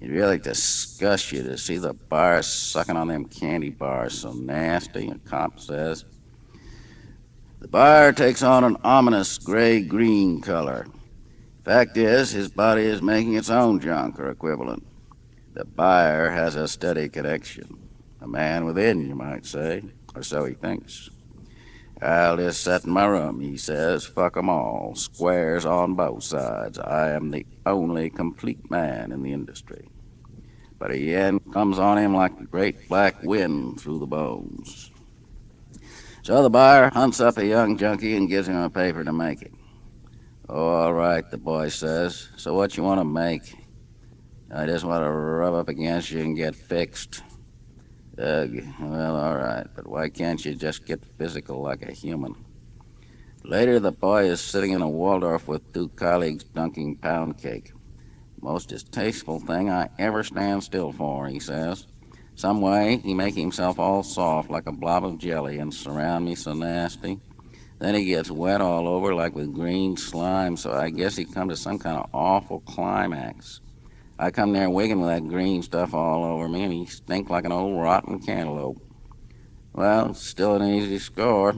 It really disgusts you to see the bar sucking on them candy bars so nasty, a cop says. The bar takes on an ominous gray-green color. Fact is, his body is making its own junk or equivalent. The buyer has a steady connection. A man within, you might say, or so he thinks. I'll just sit in my room, he says. Fuck 'em all. Squares on both sides. I am the only complete man in the industry. But the end comes on him like the great black wind through the bones. So the buyer hunts up a young junkie and gives him a paper to make it. Oh, all right, the boy says. So what you want to make? I just want to rub up against you and get fixed. Ugh, well, all right, but why can't you just get physical like a human? Later, the boy is sitting in a Waldorf with two colleagues dunking pound cake. Most distasteful thing I ever stand still for, he says. Some way, he make himself all soft like a blob of jelly and surround me so nasty. Then he gets wet all over like with green slime, so I guess he come to some kind of awful climax. I come there wigging with that green stuff all over me, and he stink like an old rotten cantaloupe. Well, still an easy score.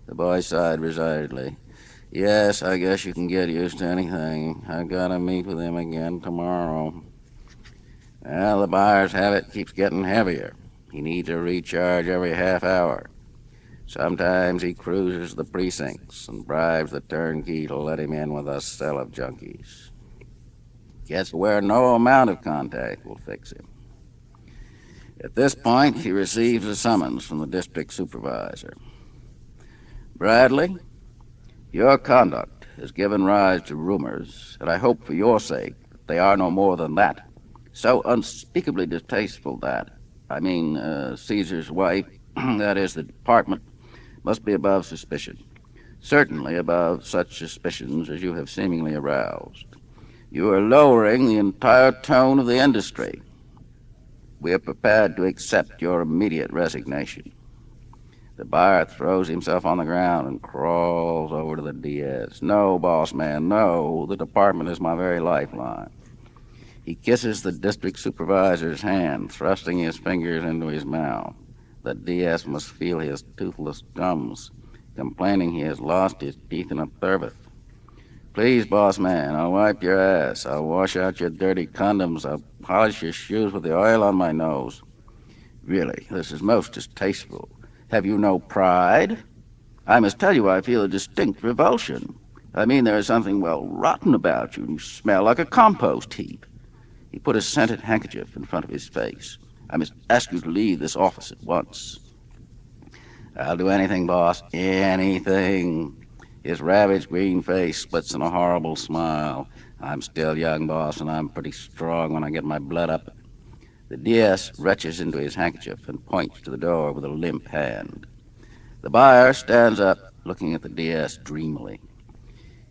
The boy sighed resignedly. Yes, I guess you can get used to anything. I gotta meet with him again tomorrow. Well, the buyer's habit keeps getting heavier. He needs a recharge every half hour. Sometimes he cruises the precincts and bribes the turnkey to let him in with a cell of junkies. Gets where no amount of contact will fix him. At this point, he receives a summons from the district supervisor. Bradley, your conduct has given rise to rumors, and I hope for your sake that they are no more than that. So unspeakably distasteful that, Caesar's wife, that is the department, must be above suspicion. Certainly above such suspicions as you have seemingly aroused. You are lowering the entire tone of the industry. We are prepared to accept your immediate resignation. The buyer throws himself on the ground and crawls over to the DS. No, boss man, no. The department is my very lifeline. He kisses the district supervisor's hand, thrusting his fingers into his mouth. The DS must feel his toothless gums, complaining he has lost his teeth in a turbot. Please, boss man, I'll wipe your ass. I'll wash out your dirty condoms. I'll polish your shoes with the oil on my nose. Really, this is most distasteful. Have you no pride? I must tell you I feel a distinct revulsion. There is something, rotten about you. You smell like a compost heap. He put a scented handkerchief in front of his face. I must ask you to leave this office at once. I'll do anything, boss. Anything. His ravaged green face splits in a horrible smile. I'm still young, boss, and I'm pretty strong when I get my blood up. The DS reaches into his handkerchief and points to the door with a limp hand. The buyer stands up, looking at the DS dreamily.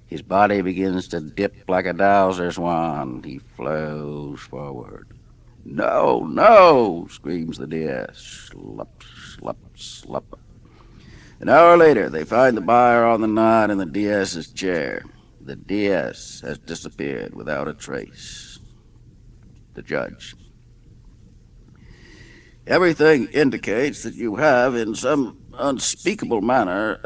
His body begins to dip like a dowser's wand. He flows forward. "No, no!" screams the DS. Slup, slup, slup. An hour later, they find the buyer on the knot in the DS's chair. The DS has disappeared without a trace. The judge. Everything indicates that you have, in some unspeakable manner,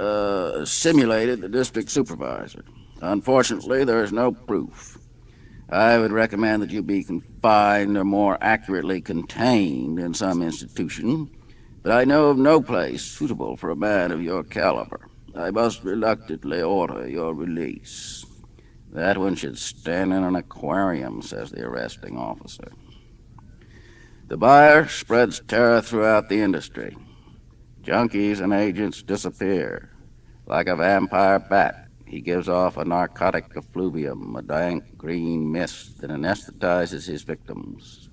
simulated the district supervisor. Unfortunately, there is no proof. I would recommend that you be confined, or more accurately contained, in some institution, but I know of no place suitable for a man of your caliber. I must reluctantly order your release. That one should stand in an aquarium, says the arresting officer. The buyer spreads terror throughout the industry. Junkies and agents disappear. Like a vampire bat, he gives off a narcotic effluvium, a dank green mist that anesthetizes his victims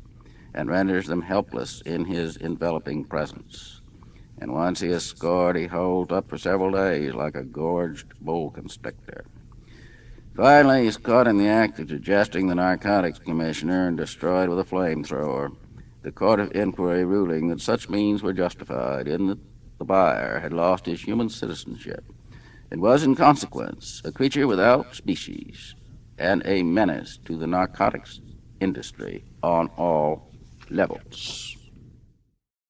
and renders them helpless in his enveloping presence. And once he is scored, he holds up for several days like a gorged bull constrictor. Finally, he's caught in the act of digesting the narcotics commissioner and destroyed with a flamethrower. The court of inquiry ruling that such means were justified in that the buyer had lost his human citizenship and was, in consequence, a creature without species and a menace to the narcotics industry on all levels.